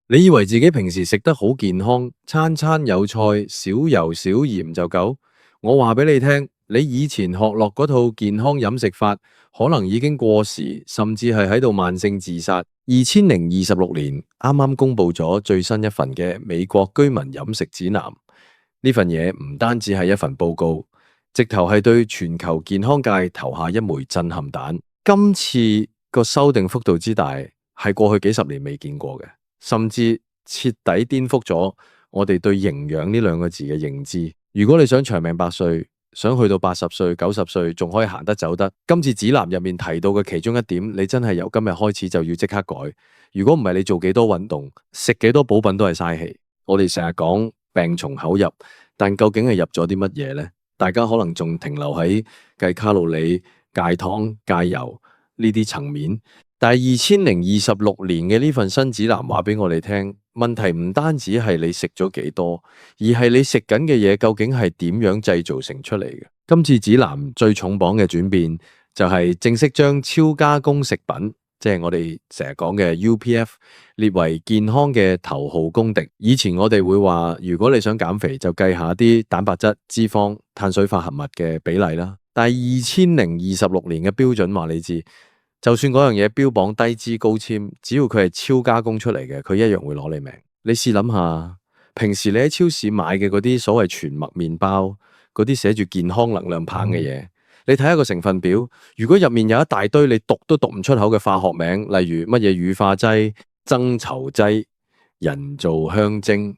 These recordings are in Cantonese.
你以為自己平時食得好健康，餐餐有菜，少油少鹽就夠？我話俾你聽，你以前學落嗰套健康飲食法，可能已經過時，甚至係喺度慢性自殺。2026年啱啱公布咗最新一份嘅美國居民飲食指南，呢份嘢唔單止係一份報告，直頭係對全球健康界投下一枚震撼彈。今次個修訂幅度之大，係過去幾十年未見過嘅。甚至徹底顛覆咗我哋對營養呢兩個字嘅認知。如果你想長命百歲，想去到80歲、90歲，仲可以行得走得，今次指南入面提到嘅其中一點，你真係由今日開始就要即刻改。如果唔係，你做幾多運動，食幾多補品都係嘥氣。我哋成日講病從口入，但究竟係入咗啲乜嘢呢？大家可能仲停留喺計卡路里、戒糖、戒油呢啲層面。但係2026年嘅呢份新指南話俾我哋聽，問題唔單止係你食咗幾多，而係你食緊嘅嘢究竟係點樣製造成出嚟嘅。今次指南最重磅嘅轉變就係正式將超加工食品，即係我哋成日講嘅 UPF 列為健康嘅頭號公敵。以前我哋會話，如果你想減肥，就計下啲蛋白質、脂肪、碳水化合物嘅比例啦。但係2026年嘅標準話你知，就算嗰樣嘢標榜低脂高纖，只要佢係超加工出嚟嘅，佢一樣會攞你命。你試諗下，平時你喺超市買嘅嗰啲所謂全麥麵包，嗰啲寫住健康能量棒嘅嘢，你睇下個成分表，如果入面有一大堆你讀都讀唔出口嘅化學名，例如乜嘢乳化劑、增稠劑、人造香精，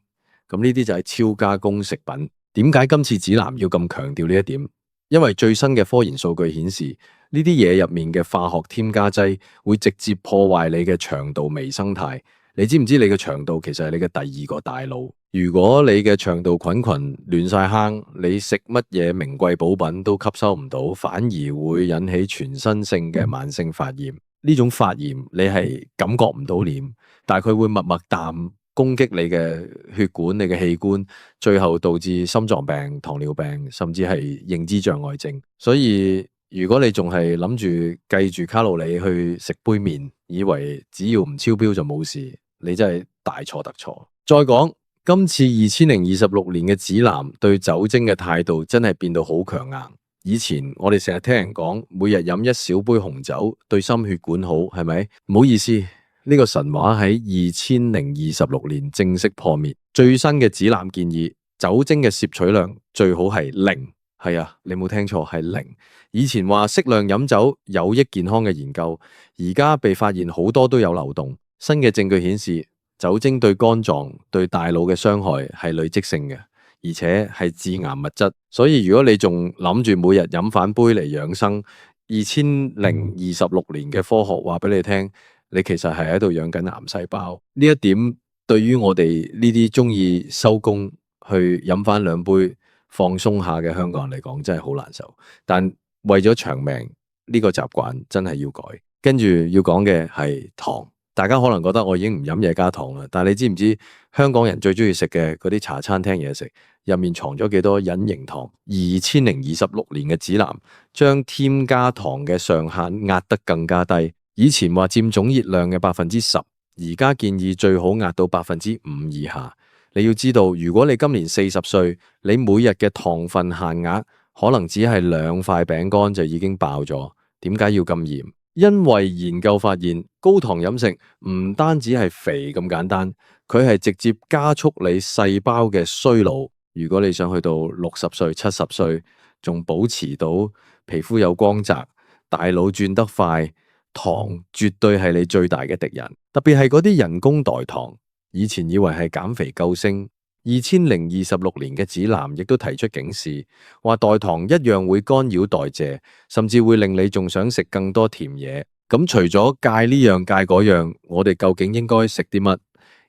咁呢啲就係超加工食品。點解今次指南要咁強調呢一點？因為最新嘅科研數據顯示，呢啲嘢入面嘅化學添加劑會直接破壞你嘅腸道微生態。你知唔知你嘅腸道其實係你嘅第二個大腦？如果你嘅腸道菌亂晒坑，你食乜嘢名貴補品都吸收唔到，反而會引起全身性嘅慢性發炎。呢種發炎你係感覺唔到臉，但係佢會默默淡攻擊你嘅血管、你嘅器官，最後導致心臟病、糖尿病，甚至係認知障礙症。所以如果你仲係諗住計住卡路里去食杯麵，以為只要唔超標就冇事，你真係大錯特錯。再講今次2026年嘅指南對酒精嘅態度真係變到好強硬。以前我哋成日聽人講，每日飲一小杯紅酒對心血管好，係咪？唔好意思，呢個神話喺2026年正式破滅。最新嘅指南建議，酒精嘅攝取量最好係零。係啊，你冇聽錯，係零。以前話適量飲酒有益健康嘅研究，而家被發現好多都有漏洞。新嘅證據顯示，酒精對肝臟、對大腦嘅傷害係累積性嘅，而且係致癌物質。所以如果你仲諗住每日飲返杯嚟養生，2026年嘅科學話俾你聽，你其實係喺度養緊癌細胞。呢一點對於我哋呢啲中意收工去飲返兩杯放鬆下嘅香港人嚟講，真係好難受。但為咗長命，呢個習慣真係要改。跟住要講嘅係糖，大家可能覺得我已經唔飲嘢加糖啦，但係你知唔知香港人最中意食嘅嗰啲茶餐廳嘢食入面藏咗幾多隱形糖？2026年嘅指南將添加糖嘅上限壓得更加低，以前話佔總熱量嘅10%，而家建議最好壓到5%以下。你要知道，如果你今年40歲，你每日嘅糖分限額可能只係2塊餅乾就已經爆咗。點解要咁嚴？因為研究發現，高糖飲食唔單止係肥咁簡單，佢係直接加速你細胞嘅衰老。如果你想去到60歲、70歲，仲保持到皮膚有光澤、大腦轉得快，糖絕對係你最大嘅敵人。特別係嗰啲人工代糖。以前以為係減肥救星，2026年嘅指南亦都提出警示，話代糖一樣會干擾代謝，甚至會令你仲想食更多甜嘢。咁除咗戒呢樣戒嗰樣，我哋究竟應該食啲乜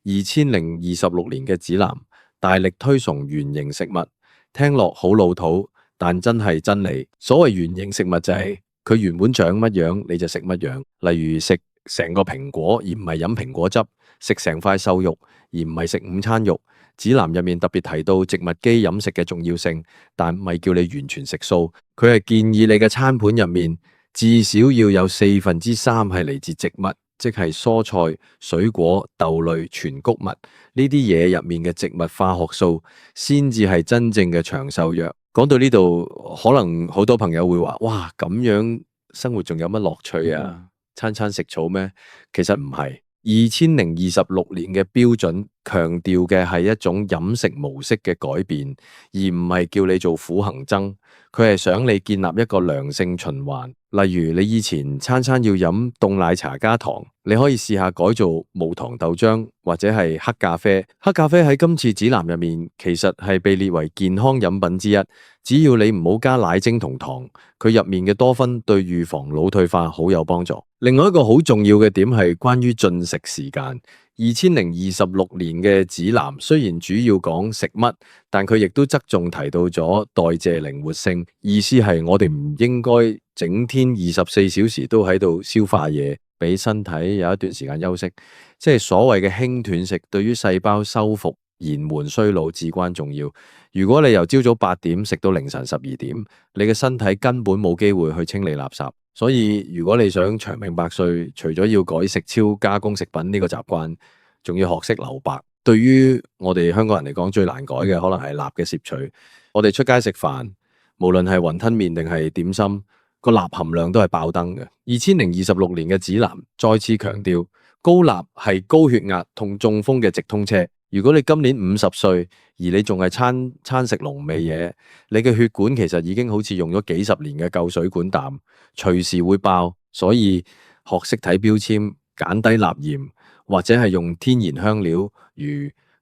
？2026年嘅指南大力推崇原型食物，聽落好老土，但真係真理。所謂原型食物就係佢原本長乜樣你就食乜樣，例如食成個蘋果而唔係飲蘋果汁，食成塊瘦肉而唔係食午餐肉。指南入面特別提到植物基飲食嘅重要性，但唔係叫你完全食素，佢係建議你嘅餐盤入面至少要有3/4係嚟自植物，即係蔬菜、水果、豆類、全穀物呢啲嘢入面嘅植物化學素，先至係真正嘅長壽藥。講到呢度，可能好多朋友會話：哇，咁樣生活仲有乜樂趣啊？餐餐食草咩？其實唔係。2026年嘅標準強調嘅係一種飲食模式嘅改變，而唔係叫你做苦行僧。佢係想你建立一個良性循環。例如你以前餐餐要飲凍奶茶加糖，你可以試下改做無糖豆漿或者係黑咖啡。黑咖啡喺今次指南入面其實係被列為健康飲品之一。只要你唔好加奶精同糖，佢入面嘅多酚對預防腦退化好有幫助。另外一個好重要嘅點係關於進食時間。2026年嘅指南雖然主要講食乜，但佢亦都側重提到咗代謝靈活性，意思係我哋唔應該整天24小時都喺度消化嘢，俾身體有一段時間休息。即係所謂嘅輕斷食，對於細胞修復、延緩衰老至關重要。如果你由朝早8點食到凌晨12點，你嘅身體根本冇機會去清理垃圾。所以如果你想長命百歲，除咗要改食超加工食品呢個習慣，仲要學識留白。對於我哋香港人嚟講，最難改嘅可能係鈉嘅攝取。我哋出街食飯，無論係雲吞麵定係點心，個鈉含量都係爆燈嘅。2026年嘅指南再次強調，高鈉係高血壓同中風嘅直通車。如果你今年50歲，而你仲係餐餐食濃味嘢，你嘅血管其實已經好似用咗幾十年嘅舊水管啖，隨時會爆。所以學識睇標籤，減低鈉鹽，或者係用天然香料如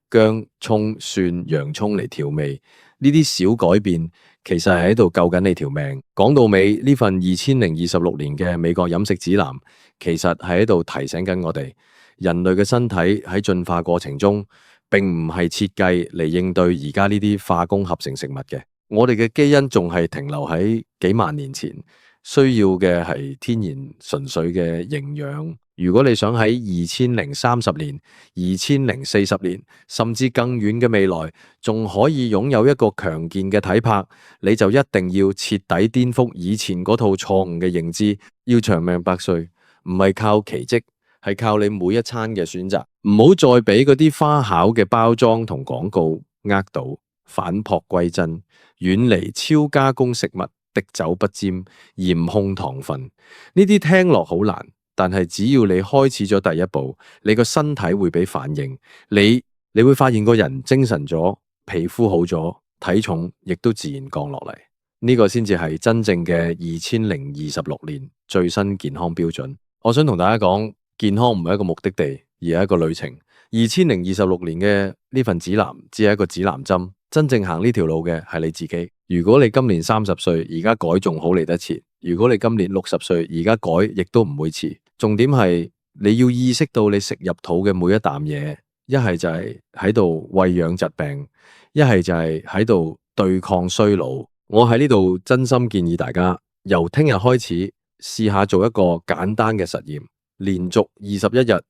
薑、蔥、蒜、洋蔥嚟調味，呢啲小改變其實係喺度救緊你條命。講到尾，呢份2026年嘅美國飲食指南，其實係喺度提醒緊我哋，人類嘅身體喺進化過程中，並唔係設計嚟應對而家呢啲化工合成食物嘅。我哋嘅基因仲係停留喺幾萬年前，需要嘅係天然純粹嘅營養。如果你想喺2030年、2040年，甚至更遠嘅未來，仲可以擁有一個強健嘅體魄，你就一定要徹底顛覆以前嗰套錯誤嘅認知。要長命百歲，唔係靠奇蹟，係靠你每一餐嘅選擇。唔好再俾嗰啲花巧嘅包裝同廣告呃到，返璞歸真，遠離超加工食物，滴酒不沾，嚴控糖分。呢啲聽落好難，但係只要你開始咗第一步，你個身體會俾反應，你會發現個人精神咗，皮膚好咗，體重亦都自然降落嚟。呢個先至係真正嘅2026年最新健康標準。我想同大家講，健康唔係一個目的地，而係一個旅程。2026年嘅呢份指南只係一個指南針，真正行呢條路嘅係你自己。如果你今年30歲，而家改仲好嚟得切；如果你今年60歲，而家改亦都唔會遲。重點係你要意識到你食入肚嘅每一啖嘢，一係就係喺度餵養疾病，一係就係喺度對抗衰老。我喺呢度真心建議大家，由聽日開始試下做一個簡單嘅實驗，連續21日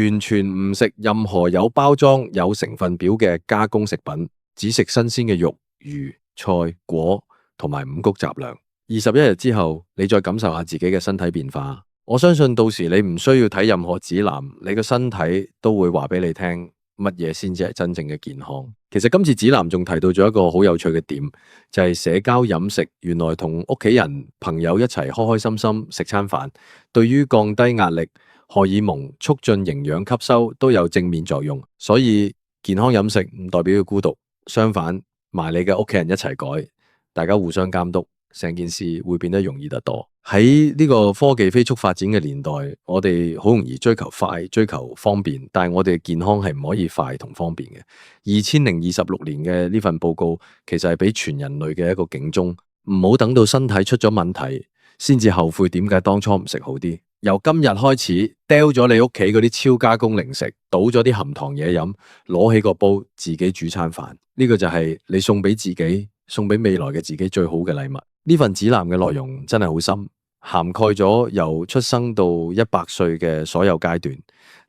完全唔食任何有包裝、有成分表嘅加工食品，只食新鮮嘅肉、魚、菜、果同埋五穀雜糧。21日之後，你再感受下自己嘅身體變化。我相信到時你唔需要睇任何指南，你個身體都會話俾你聽乜嘢先至係真正嘅健康。其實今次指南仲提到咗一個好有趣嘅點，就係社交飲食，原來同屋企人、朋友一齊開開心心食餐飯，對於降低壓力、荷爾蒙、促進營養吸收都有正面作用。所以健康飲食唔代表要孤獨，相反，埋你嘅屋企人一齊改，大家互相監督，成件事會變得容易得多。喺呢個科技飛速發展嘅年代，我哋好容易追求快、追求方便，但係我哋嘅健康係唔可以快同方便嘅。2026年嘅呢份報告其實係俾全人類嘅一個警鐘，唔好等到身體出咗問題先至後悔點解當初唔食好啲。由今日開始，丟咗你屋企嗰啲超加工零食，倒咗啲含糖嘢飲，攞起個煲自己煮餐飯，呢個就係你送俾自己、送俾未來嘅自己最好嘅禮物。呢份指南嘅內容真係好深，涵蓋咗由出生到100歲嘅所有階段。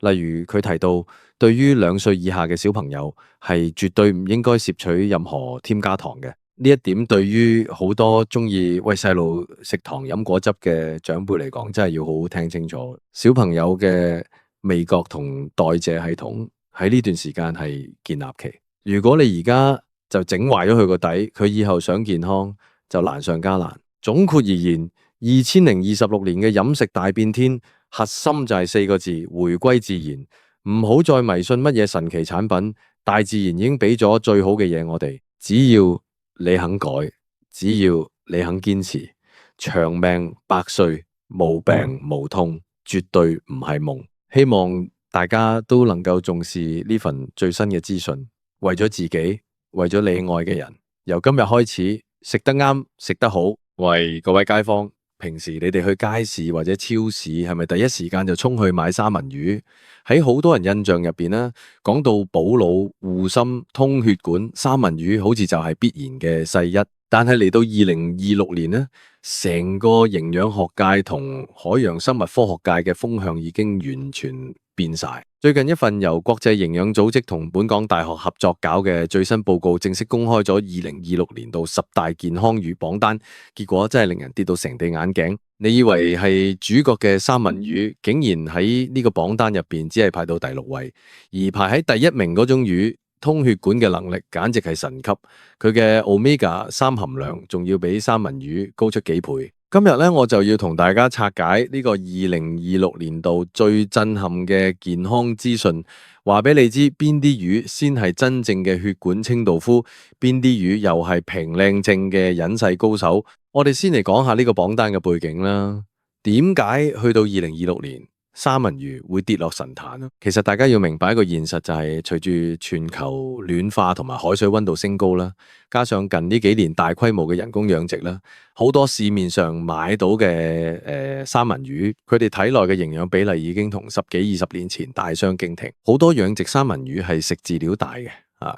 例如佢提到，對於2歲以下嘅小朋友係絕對唔應該攝取任何添加糖嘅。呢一點對於好多中意喂細路食糖飲果汁嘅長輩嚟講，真係要好好聽清楚。小朋友嘅味覺同代謝系統喺呢段時間係建立期。如果你而家就整壞咗佢個底，佢以後想健康就難上加難。總括而言，2026年嘅飲食大變天，核心就係四個字：回歸自然。唔好再迷信乜嘢神奇產品，大自然已經俾咗最好嘅嘢我哋，只要你肯改，只要你肯堅持，長命百歲，無病無痛，絕對唔係夢。希望大家都能夠重視呢份最新嘅資訊，為咗自己，為咗你愛嘅人，由今日開始食得啱，食得好。喂，各位街坊，平時你哋去街市或者超市，係咪第一時間就衝去買三文魚？喺好多人印象入邊咧，講到補腦、護心、通血管，三文魚好似就係必然嘅世一。但係嚟到2026年咧，成個營養學界同海洋生物科學界嘅風向已經完全變晒。最近一份由國際營養組織同本港大學合作搞嘅最新報告正式公開咗2026年度10大健康魚榜單，結果真係令人跌到成地眼鏡。你以為係主角嘅三文魚，竟然喺呢個榜單入邊只係排到第6位，而排喺第1名嗰種魚，通血管嘅能力簡直係神級，佢嘅 Omega-3含量仲要比三文魚高出幾倍。今日咧，我就要同大家拆解呢個2026年度最震撼嘅健康資訊，話俾你知邊啲魚先係真正嘅血管清道夫，邊啲魚又係平靚正嘅隱世高手。我哋先嚟講下呢個榜單嘅背景啦。點解去到2026年，三文魚會跌落神壇啊？其實大家要明白一個現實，就係隨住全球暖化同埋海水溫度升高啦，加上近呢幾年大規模嘅人工養殖啦，好多市面上買到嘅三文魚，佢哋體內嘅營養比例已經同10幾20年前大相徑庭。好多養殖三文魚係食飼料大嘅，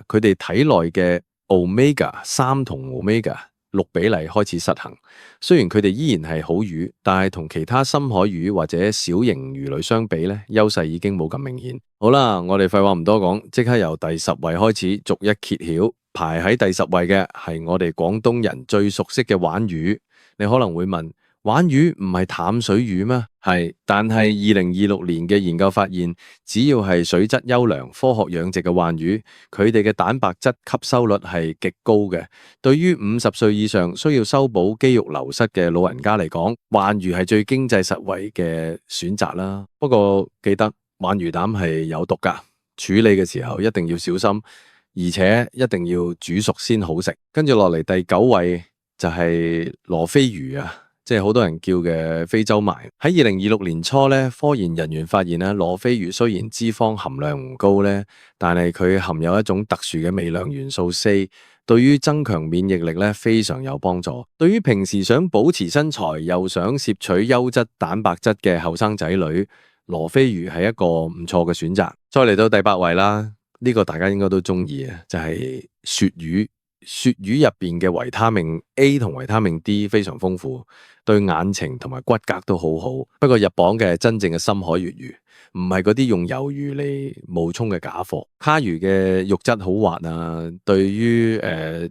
佢哋體內嘅 Omega-3同 Omega-6比例開始失衡。雖然佢哋依然係好魚，但係同其他深海魚或者小型魚類相比咧，優勢已經冇咁明顯。好啦，我哋廢話唔多講，即刻由第10位開始逐一揭曉。排喺第10位嘅係我哋廣東人最熟悉嘅鯇魚。你可能會問，鯇魚唔係淡水魚咩？係，但係2026年嘅研究發現，只要係水質優良、科學養殖嘅鯇魚，佢哋嘅蛋白質吸收率係極高嘅。對於50歲以上需要修補肌肉流失嘅老人家嚟講，鯇魚係最經濟實惠嘅選擇啦。不過記得鯇魚膽係有毒㗎，處理嘅時候一定要小心，而且一定要煮熟先好食。跟住落嚟第9位就係羅非魚啊，即係好多人叫嘅非洲鰻。喺2026年初咧，科研人員發現咧，羅非魚雖然脂肪含量唔高咧，但係佢含有一種特殊嘅微量元素 C，對於增強免疫力咧非常有幫助。對於平時想保持身材又想攝取優質蛋白質嘅後生仔女，羅非魚係一個唔錯嘅選擇。再嚟到第8位啦，呢個大家應該都中意啊，就係鱈魚。鱈魚入邊嘅維他命 A 同維他命 D 非常豐富，對眼睛同埋骨骼都好好。不過入榜嘅係真正嘅深海粵魚，唔係嗰啲用魷魚嚟冒充嘅假貨。蝦魚嘅肉質好滑啊，對於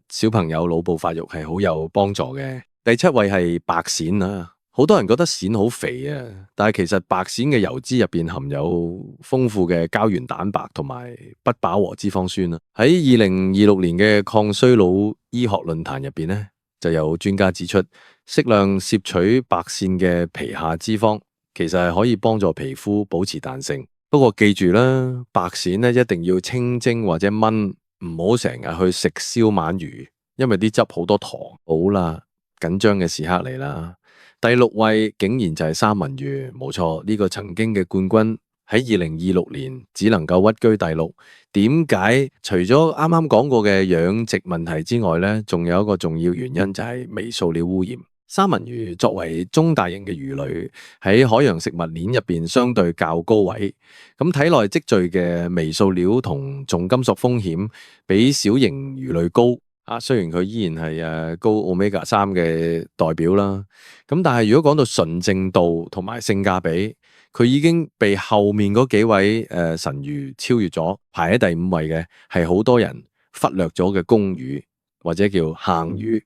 小朋友腦部發育係好有幫助嘅。第7位係白鱔啊。好多人覺得鱔好肥啊，但係其實白鱔嘅油脂入邊含有豐富嘅膠原蛋白同埋不飽和脂肪酸啊。喺2026年嘅抗衰老醫學論壇入邊咧，就有專家指出，適量攝取白鱔嘅皮下脂肪，其實係可以幫助皮膚保持彈性。不過記住啦，白鱔咧一定要清蒸或者燜，唔好成日去食燒鰻魚，因為啲汁好多糖。好啦，緊張嘅時刻嚟啦！第6位竟然就係三文魚，冇錯，呢個曾經嘅冠軍喺2026年只能夠屈居第6。點解？除咗啱啱講過嘅養殖問題之外咧，仲有一個重要原因就係微塑料污染。三文魚作為中大型嘅魚類，喺海洋食物鏈入邊相對較高位，咁體內積聚嘅微塑料同重金屬風險比小型魚類高。雖然佢依然係高 Omega-3嘅代表啦，咁但係如果講到純正度同埋性價比，佢已經被後面嗰幾位神魚超越咗。排喺第5位嘅係好多人忽略咗嘅公魚，或者叫坑魚。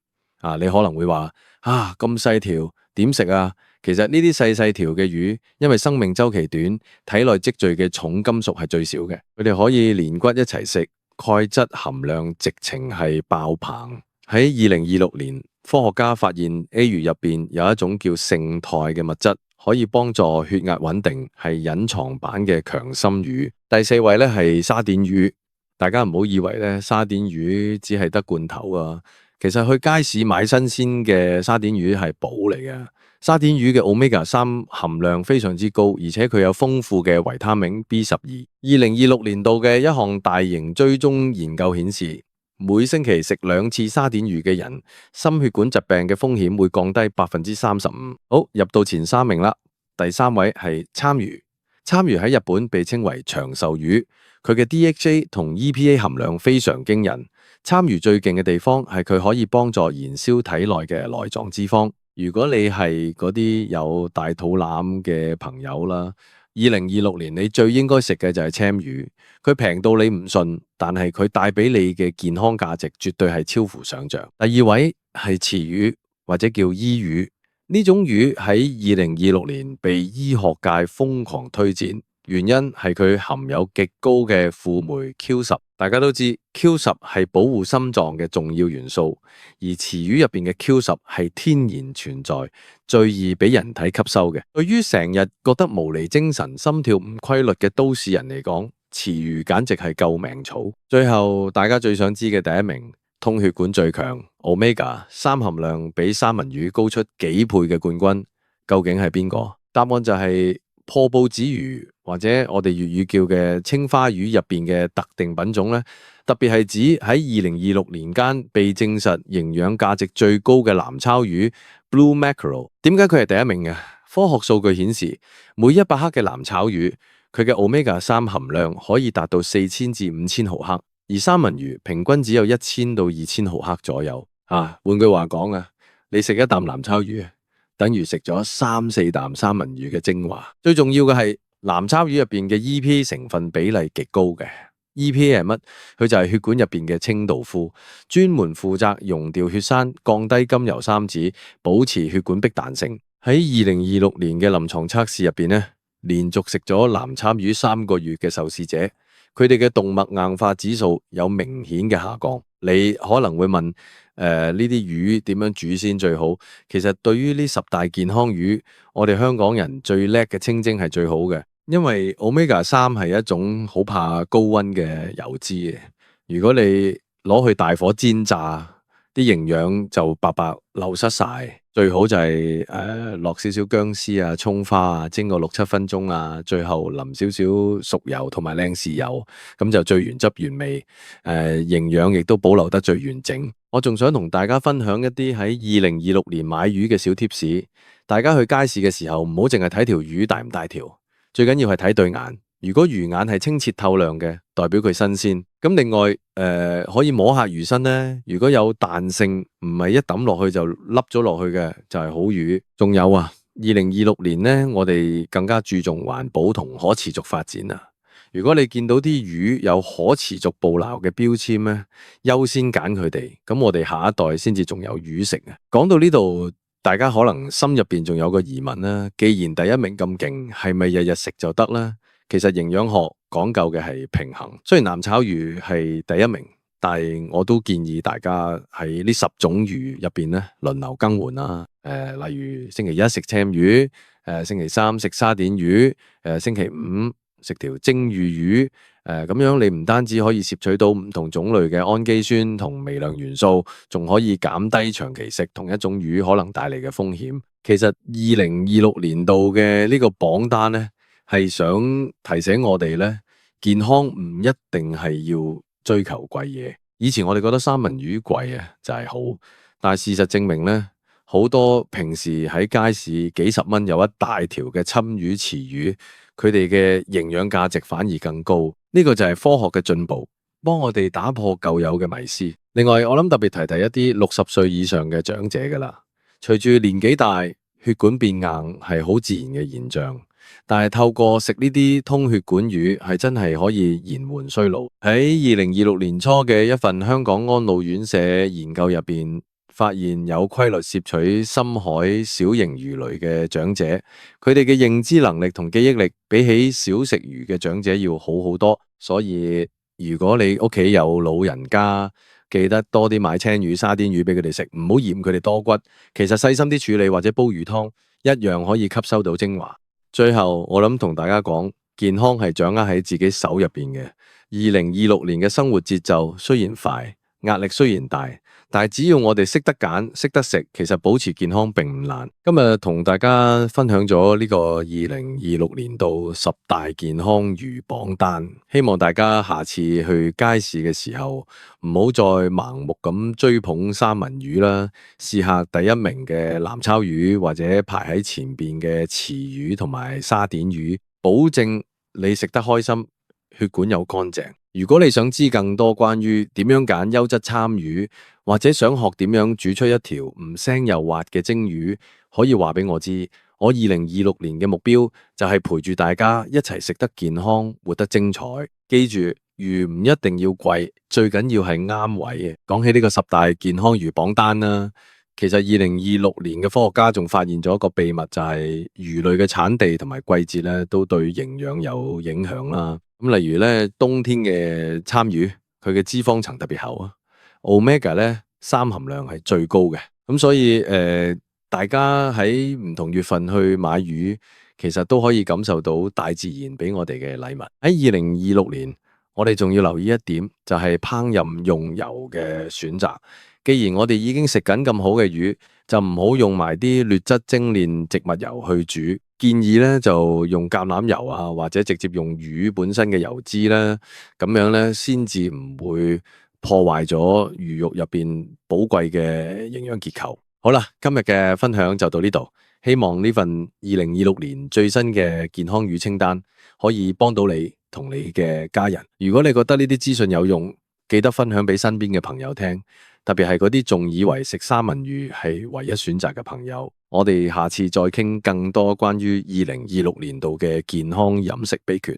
你可能會話咁細條點食啊？其實呢啲細細條嘅魚，因為生命周期短，體內積聚嘅重金屬係最少嘅，佢哋可以連骨一齊食，鈣質含量直情係爆棚。喺2026年，科學家發現 A 魚入邊有一種叫勝肽嘅物質，可以幫助血壓穩定，係隱藏版嘅強心魚。第四位咧係沙甸魚，大家唔好以為咧沙甸魚只係得罐頭啊，其實去街市買新鮮嘅沙甸魚係寶嚟嘅。沙甸魚嘅 Omega-3含量非常之高，而且佢有豐富嘅維他命 B12。2026年度嘅一項大型追蹤研究顯示，每星期食2次沙甸魚嘅人，心血管疾病嘅風險會降低35%。好，入到前3名啦。第3位係參魚。參魚喺日本被稱為長壽魚，佢嘅 DHA 同 EPA 含量非常驚人。參魚最勁嘅地方係佢可以幫助燃燒體內嘅內臟脂肪。如果你係嗰啲有大肚腩嘅朋友啦，2026年你最應該食嘅就係參魚。佢平到你唔信，但係佢帶俾你嘅健康價值絕對係超乎想象。第2位係池魚或者叫伊魚，呢種魚喺2026年被醫學界瘋狂推薦。原因係佢含有極高嘅輔酶 Q10，大家都知 Q10係保護心臟嘅重要元素，而池魚入邊嘅 Q10係天然存在，最易俾人體吸收嘅。對於成日覺得無厘精神、心跳唔規律嘅都市人嚟講，池魚簡直係救命草。最後大家最想知嘅第1名，通血管最強 Omega-3含量比三文魚高出幾倍嘅冠軍，究竟係邊個？答案就係破布子魚，或者我哋粵語叫嘅青花魚入邊嘅特定品種咧，特別係指喺2026年間被證實營養價值最高嘅藍鮫魚 Blue Mackerel。點解佢係第1名嘅？科學數據顯示，每100克嘅藍鮫魚，佢嘅 Omega-3含量可以達到4000至5000毫克，而三文魚平均只有1000到2000毫克左右。換句話講啊，你食一啖藍鮫魚，等於食咗3-4啖三文魚嘅精華。最重要嘅係藍鮫魚入邊嘅 EPA 成分比例極高嘅。EPA 係乜？佢就係血管入邊嘅清道夫，專門負責溶掉血栓、降低甘油三酯、保持血管壁彈性。喺2026年嘅臨床測試入邊咧，連續食咗藍鮫魚3個月嘅受試者，佢哋嘅動脈硬化指數有明顯嘅下降。你可能會問，呢啲魚點樣煮先最好？其實對於呢10大健康魚，我哋香港人最叻嘅清蒸係最好嘅，因為 Omega-3係一種好怕高溫嘅油脂嘅。如果你攞去大火煎炸，啲營養就白白流失晒。最好就係落少少薑絲啊、蔥花啊，蒸個6-7分鐘啊，最後淋少少熟油同埋靚豉油，咁就最原汁原味。營養亦都保留得最完整。我仲想同大家分享一啲喺2026年買魚嘅小貼士。大家去街市嘅時候，唔好淨係睇條魚大唔大條，最緊要係睇對眼。如果魚眼係清澈透亮嘅，代表佢新鮮。咁另外可以摸下魚身咧，如果有彈性，唔係一抌落去就凹咗落去嘅，就係好魚。仲有2026年咧，我哋更加注重環保同可持續發展啊！如果你見到啲魚有可持續捕撈嘅標籤咧，優先揀佢哋，咁我哋下一代先至仲有魚食啊！講到呢度，大家可能心入邊仲有個疑問啦，既然第1名咁勁，係咪日日食就得咧？其實營養學講究嘅係平衡。雖然藍鮫魚係第1名，但係我都建議大家喺呢10種魚入邊咧輪流更換啦。例如星期1食青魚，星期3食沙甸魚，星期5食條蒸魚魚。咁樣你唔單止可以攝取到唔同種類嘅氨基酸同微量元素，仲可以減低長期食同一種魚可能帶嚟嘅風險。其實2026年度嘅呢個榜單咧，係想提醒我哋咧，健康唔一定係要追求貴嘢。以前我哋覺得三文魚貴就係好，但係事實證明咧，好多平時喺街市幾十蚊有一大條嘅鯖魚、池魚，佢哋嘅營養價值反而更高。呢個就係科學嘅進步，幫我哋打破舊有嘅迷思。另外，我諗特別提提一啲60歲以上嘅長者噶啦，隨住年紀大，血管變硬係好自然嘅現象。但係透過食呢啲通血管魚係真係可以延緩衰老。喺2026年初嘅一份香港安老院舍研究入邊，發現有規律攝取深海小型魚類嘅長者，佢哋嘅認知能力同記憶力比起少食魚嘅長者要好好多。所以如果你屋企有老人家，記得多啲買青魚、沙甸魚俾佢哋食，唔好嫌佢哋多骨。其實細心啲處理或者煲魚湯，一樣可以吸收到精華。最後我諗同大家講，健康係掌握喺自己手入邊嘅。2026年嘅生活節奏雖然快，壓力雖然大，但係只要我哋識得揀、識得食，其實保持健康並唔難。今日同大家分享咗呢個2026年度10大健康魚榜單，希望大家下次去街市嘅時候唔好再盲目咁追捧三文魚啦，試下第一名嘅南鮫魚或者排喺前邊嘅池魚同埋沙甸魚，保證你食得開心，血管又乾淨。如果你想知更多關於點樣揀優質參魚，或者想學點樣煮出一條唔腥又滑嘅蒸魚，可以話俾我知。我2026年嘅目標就係陪住大家一齊食得健康，活得精彩。記住，魚唔一定要貴，最緊要係啱位嘅。講起呢個10大健康魚榜單啦，其實2026年嘅科學家仲發現咗一個秘密，就係魚類嘅產地同埋季節咧，都對營養有影響啦。咁例如咧，冬天嘅參魚，佢嘅脂肪層特別厚啊，Omega 咧3含量係最高嘅。咁所以大家喺唔同月份去買魚，其實都可以感受到大自然俾我哋嘅禮物。喺2026年，我哋仲要留意一點，就係烹飪用油嘅選擇。既然我哋已經食緊咁好嘅魚，就唔好用埋啲劣質精煉植物油去煮。建議咧就用橄欖油啊，或者直接用魚本身嘅油脂啦，咁樣咧先至唔會破壞咗魚肉入邊寶貴嘅營養結構。好啦，今日嘅分享就到呢度，希望呢份2026年最新嘅健康魚清單可以幫到你同你嘅家人。如果你覺得呢啲資訊有用，記得分享俾身邊嘅朋友聽，特別係嗰啲仲以為食三文魚係唯一選擇嘅朋友。我哋下次再傾更多關於2026年度嘅健康飲食秘訣。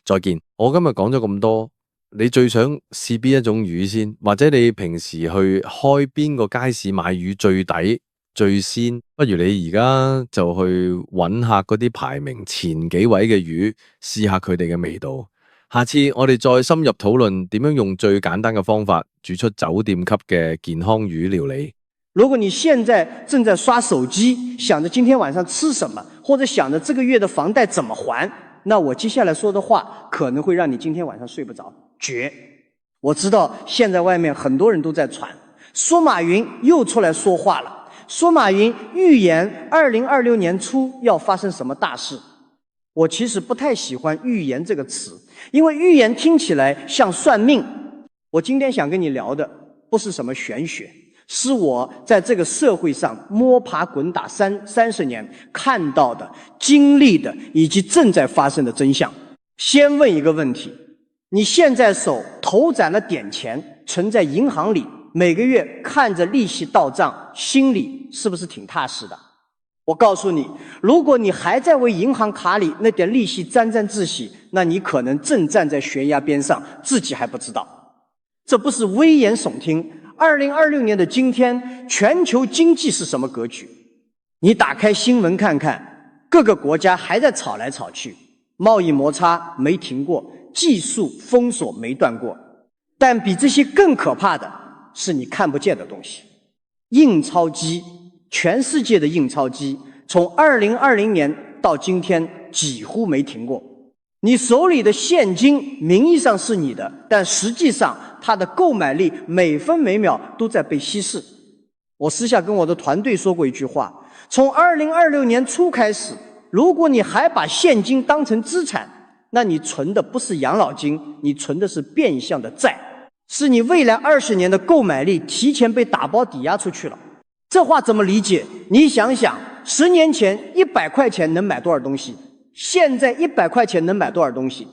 再見。我今日講咗咁多，你最想試邊一種魚先？或者你平時去開邊個街市買魚最抵最鮮？不如你而家就去揾下嗰啲排名前幾位嘅魚，試下佢哋嘅味道。下次我哋再深入討論點樣用最簡單嘅方法煮出酒店級嘅健康魚料理。如果你現在正在刷手機，想着今天晚上吃什麼，或者想着這個月的房貸怎麼還，那我接下來說的話可能會讓你今天晚上睡不着。絕！我知道現在外面很多人都在傳，說馬雲又出來說話了，說馬雲預言2026年初要發生什麼大事。我其實不太喜歡預言這個詞，因為預言聽起來像算命。我今天想跟你聊的不是什麼玄學，是我在這個社會上摸爬滾打30年看到的、經歷的以及正在發生的真相。先問一個問題，你現在手頭攢了點錢存在銀行裡，每個月看着利息到賬，心裡是不是挺踏實的？我告訴你，如果你還在為銀行卡裡那點利息沾沾自喜，那你可能正站在懸崖邊上，自己還不知道。這不是危言聳聽。2026年的今天，全球經濟是什麼格局？你打開新聞看看，各個國家還在吵來吵去，貿易摩擦沒停過，技術封鎖沒斷過。但比這些更可怕的是你看不見的東西。印鈔機，全世界的印鈔機從2020年到今天幾乎沒停過。你手裡的現金名義上是你的，但實際上它的購買力每分每秒都在被稀釋。我私下跟我的團隊說過一句話，從2026年初開始，如果你還把現金當成資產，那你存的不是養老金，你存的是變相的債，是你未來20年的購買力提前被打包抵押出去了。這話怎麼理解？你想想，10年前100塊錢能買多少東西？現在100塊錢能買多少東西？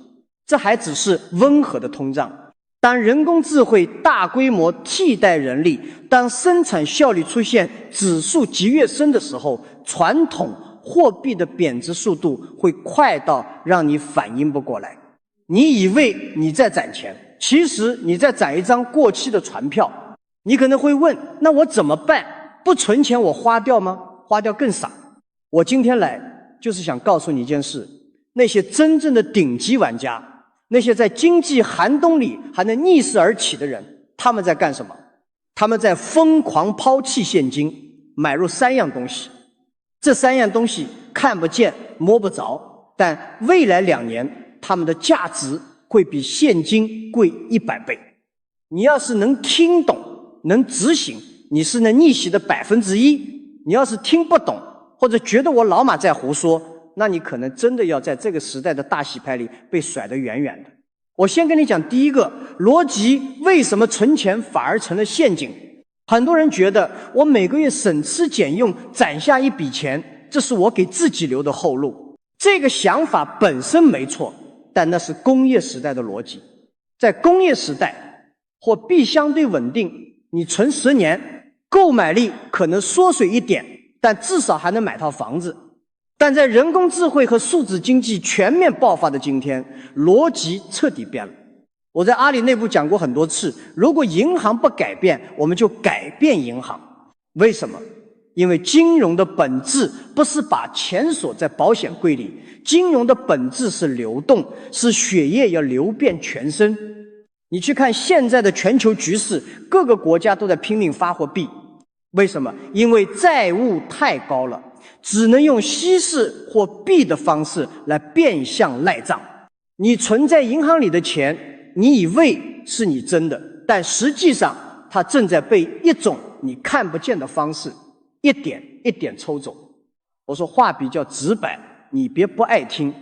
這還只是溫和的通脹。當人工智慧大規模替代人力，當生產效率出現指數級躍升的時候，傳統货币的贬值速度会快到让你反应不过来。你以为你在攒钱，其实你在攒一张过期的船票。你可能会问，那我怎么办？不存钱我花掉吗？花掉更傻。我今天来就是想告诉你一件事，那些真正的顶级玩家，那些在经济寒冬里还能逆势而起的人，他们在干什么？他们在疯狂抛弃现金，买入3样东西。这3样东西看不见摸不着，但未来2年他们的价值会比现金贵100倍。你要是能听懂能执行，你是那逆袭的1%。你要是听不懂或者觉得我老马在胡说，那你可能真的要在这个时代的大洗牌里被甩得远远的。我先跟你讲第一个逻辑，为什么存钱反而成了陷阱。很多人觉得我每个月省吃俭用攒下一笔钱，这是我给自己留的后路。这个想法本身没错，但那是工业时代的逻辑。在工业时代，货币相对稳定，你存10年，购买力可能缩水一点，但至少还能买套房子。但在人工智慧和数字经济全面爆发的今天，逻辑彻底变了。我在阿里内部讲过很多次，如果银行不改变，我们就改变银行。为什么？因为金融的本质不是把钱锁在保险柜里，金融的本质是流动，是血液要流遍全身。你去看现在的全球局势，各个国家都在拼命发货币。为什么？因为债务太高了，只能用稀释或币的方式来变相赖账。你存在银行里的钱，你以为是你真的，但实际上它正在被一种你看不见的方式一点一点抽走。我说话比较直白，你别不爱听。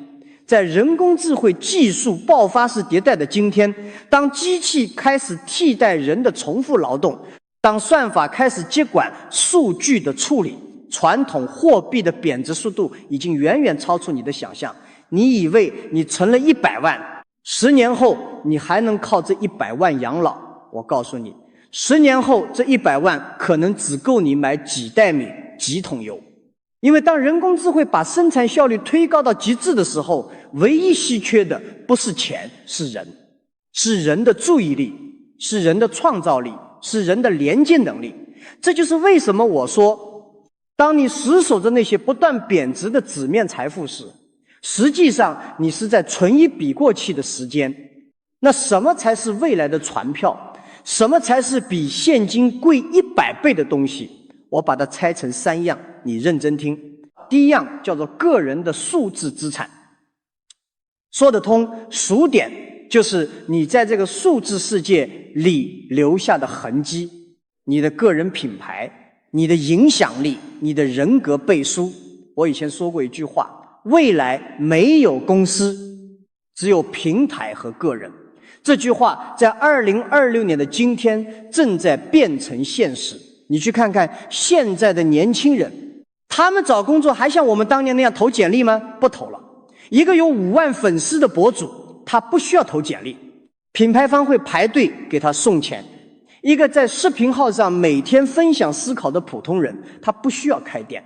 在人工智慧技术爆发式迭代的今天，当机器开始替代人的重复劳动，当算法开始接管数据的处理，传统货币的贬值速度已经远远超出你的想象。你以为你存了100万，10年后你还能靠这100万养老？我告诉你，10年后这100万可能只够你买几袋米、几桶油。因为当人工智慧把生产效率推高到极致的时候，唯一稀缺的不是钱，是人，是人的注意力，是人的创造力，是人的连接能力。这就是为什么我说，当你死守着那些不断贬值的纸面财富时，实际上你是在存一笔过去的时间。那什么才是未来的船票？什么才是比现金贵100倍的东西？我把它拆成3样，你认真听。第一样叫做个人的数字资产，说得通，数点就是你在这个数字世界里留下的痕迹，你的个人品牌，你的影响力，你的人格背书。我以前说过一句话，未来没有公司，只有平台和个人。这句话在2026年的今天正在变成现实。你去看看现在的年轻人，他们找工作还像我们当年那样投简历吗？不投了。一个有5万粉丝的博主，他不需要投简历，品牌方会排队给他送钱。一个在视频号上每天分享思考的普通人，他不需要开店，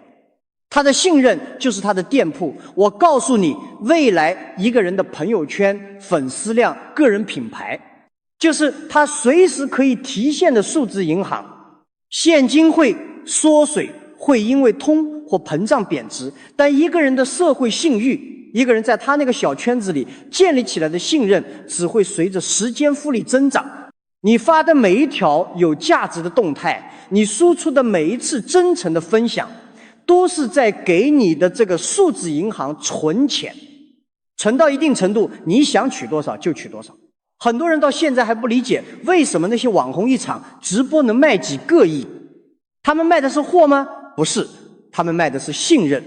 他的信任就是他的店铺。我告诉你，未来一个人的朋友圈、粉丝量、个人品牌，就是他随时可以提现的数字银行。现金会缩水，会因为通或膨胀贬值，但一个人的社会信誉，一个人在他那个小圈子里建立起来的信任，只会随着时间复利增长。你发的每一条有价值的动态，你输出的每一次真诚的分享，都是在给你的这个数字银行存钱，存到一定程度，你想取多少就取多少。很多人到现在还不理解，为什么那些网红一场直播能卖几个亿？他们卖的是货吗？不是，他们卖的是信任。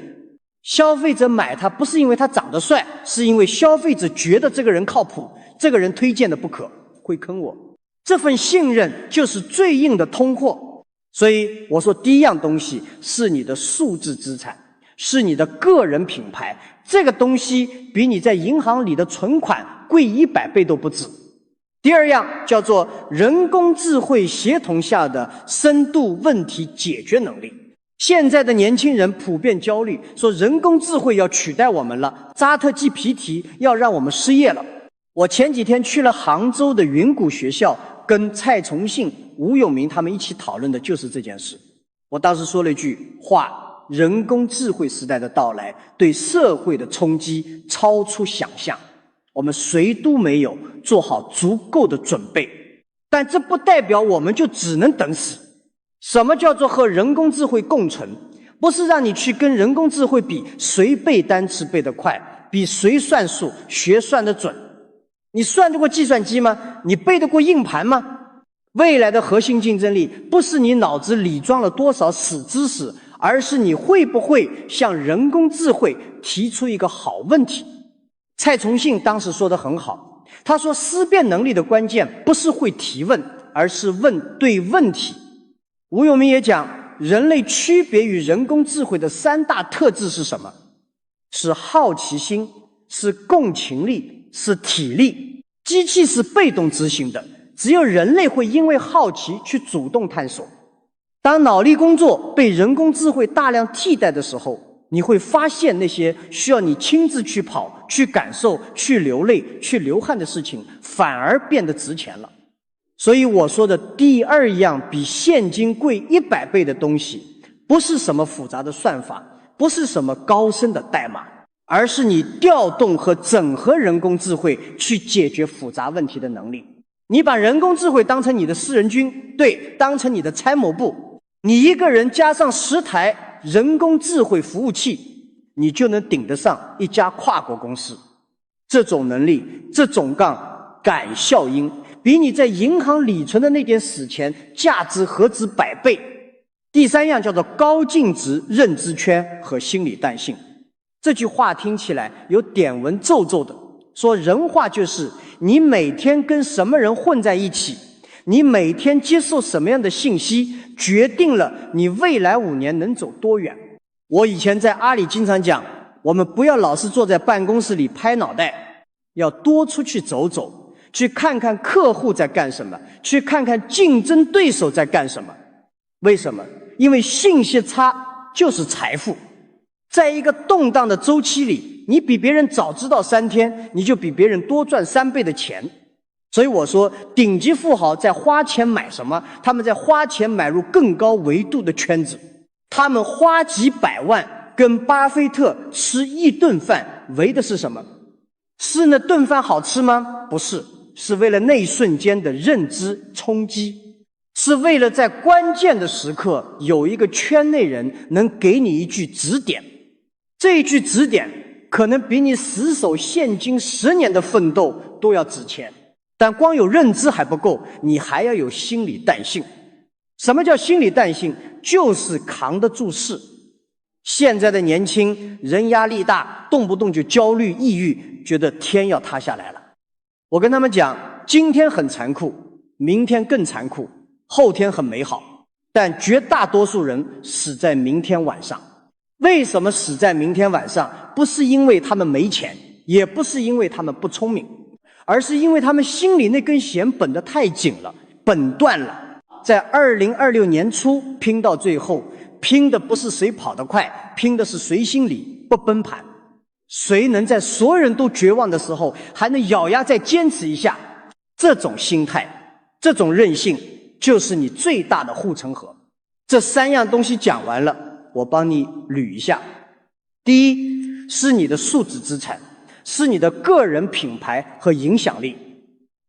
消费者买他不是因为他长得帅，是因为消费者觉得这个人靠谱，这个人推荐的不可，会坑我。这份信任就是最硬的通货。所以我说第一样东西是你的数字资产，是你的个人品牌，这个东西比你在银行里的存款贵100倍都不止。第二样叫做人工智慧协同下的深度问题解决能力。现在的年轻人普遍焦虑，说人工智慧要取代我们了，扎特 GPT 要让我们失业了。我前几天去了杭州的云谷学校，跟蔡崇信、吴永明他们一起讨论的就是这件事。我当时说了一句话：人工智慧时代的到来对社会的冲击超出想象，我们谁都没有做好足够的准备。但这不代表我们就只能等死。什么叫做和人工智慧共存？不是让你去跟人工智慧比谁背单词背得快，比谁算数学算得准。你算得过计算机吗？你背得过硬盘吗？未来的核心竞争力不是你脑子里装了多少死知识，而是你会不会向人工智慧提出一个好问题。蔡崇信当时说得很好，他说思辨能力的关键不是会提问，而是问对问题。吴永明也讲，人类区别于人工智慧的3大特质是什么？是好奇心，是共情力，是体力。机器是被动执行的，只有人类会因为好奇去主动探索。当脑力工作被人工智慧大量替代的时候，你会发现那些需要你亲自去跑、去感受、去流泪、去流汗的事情，反而变得值钱了。所以我说的第2样比现金贵100倍的东西，不是什么复杂的算法，不是什么高深的代码，而是你调动和整合人工智慧去解决复杂问题的能力。你把人工智慧当成你的私人军，对，当成你的参谋部，你一个人加上10台人工智慧服务器，你就能顶得上一家跨国公司。这种能力，这种感效应，比你在银行里存的那点死钱价值何止100倍。第3样叫做高净值认知圈和心理弹性。这句话听起来有点文绉绉的，说人话就是你每天跟什么人混在一起，你每天接受什么样的信息，决定了你未来5年能走多远。我以前在阿里经常讲，我们不要老是坐在办公室里拍脑袋，要多出去走走，去看看客户在干什么，去看看竞争对手在干什么。为什么？因为信息差就是财富。在一个动荡的周期里，你比别人早知道3天，你就比别人多赚3倍的钱。所以我说，顶级富豪在花钱买什么？他们在花钱买入更高维度的圈子。他们花几百万跟巴菲特吃1顿饭，为的是什么？是那顿饭好吃吗？不是，是为了那一瞬间的认知冲击，是为了在关键的时刻有一个圈内人能给你一句指点。这一句指点可能比你死守现金10年的奋斗都要值钱。但光有认知还不够，你还要有心理弹性。什么叫心理弹性？就是扛得住事。现在的年轻人压力大，动不动就焦虑抑郁，觉得天要塌下来了。我跟他们讲，今天很残酷，明天更残酷，后天很美好，但绝大多数人死在明天晚上。为什么死在明天晚上？不是因为他们没钱，也不是因为他们不聪明，而是因为他们心里那根弦绷得太紧了，绷断了。在2026年初拼到最后，拼的不是谁跑得快，拼的是谁心里不崩盘，谁能在所有人都绝望的时候还能咬牙再坚持一下。这种心态，这种韧性，就是你最大的护城河。这3样东西讲完了，我帮你捋一下。第一，是你的数字资产，是你的个人品牌和影响力，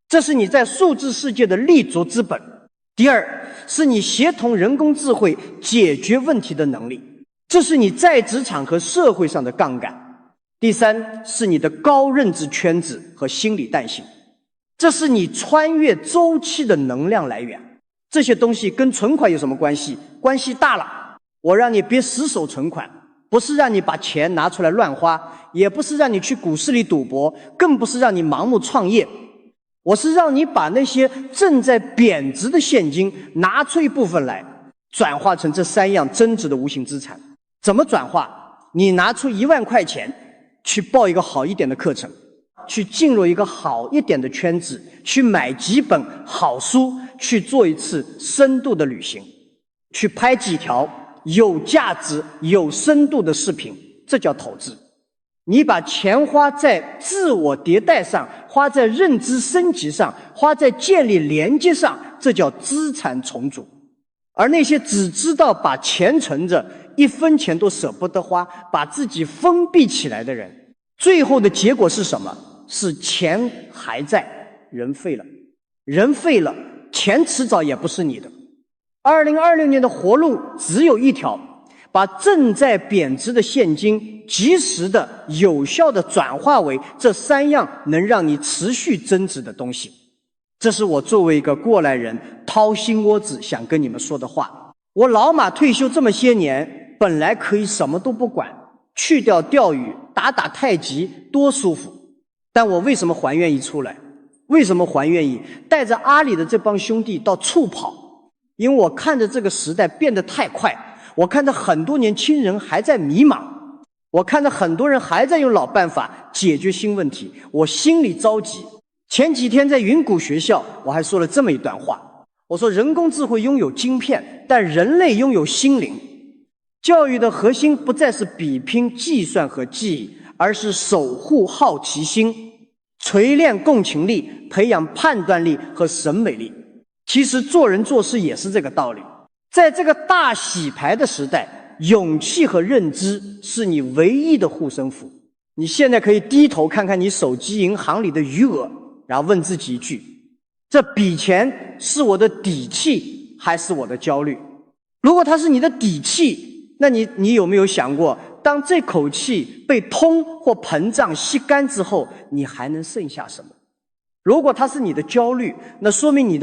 这是你在数字世界的立足之本。第2，是你协同人工智慧解决问题的能力，这是你在职场和社会上的杠杆。第3，是你的高认知圈子和心理弹性，这是你穿越周期的能量来源。这些东西跟存款有什么关系？关系大了。我让你别死守存款，不是让你把钱拿出来乱花，也不是让你去股市里赌博，更不是让你盲目创业。我是让你把那些正在贬值的现金拿出一部分来，转化成这3样增值的无形资产。怎么转化？你拿出1万块钱去报一个好一点的课程，去进入一个好一点的圈子，去买几本好书，去做一次深度的旅行，去拍几条有价值、有深度的视频，这叫投资。你把钱花在自我迭代上，花在认知升级上，花在建立连接上，这叫资产重组。而那些只知道把钱存着，一分钱都舍不得花，把自己封闭起来的人，最后的结果是什么？是钱还在，人废了。人废了，钱迟早也不是你的。2026年的活路只有一条，把正在贬值的现金及时的、有效的转化为这3样能让你持续增值的东西。这是我作为一个过来人掏心窝子想跟你们说的话。我老马退休这么些年，本来可以什么都不管，去掉钓鱼，打打太极，多舒服。但我为什么还愿意出来？为什么还愿意带着阿里的这帮兄弟到处跑？因为我看着这个时代变得太快，我看着很多年轻人还在迷茫，我看着很多人还在用老办法解决新问题，我心里着急。前几天在云谷学校，我还说了这么一段话，我说人工智慧拥有晶片，但人类拥有心灵。教育的核心不再是比拼计算和记忆，而是守护好奇心，锤炼共情力，培养判断力和审美力。其实做人做事也是这个道理。在这个大洗牌的时代，勇气和认知是你唯一的护身符。你现在可以低头看看你手机银行里的余额，然后问自己一句：这笔钱是我的底气还是我的焦虑？如果它是你的底气，那你有没有想过，当这口气被通或膨胀吸干之后，你还能剩下什么？如果它是你的焦虑，那说明你的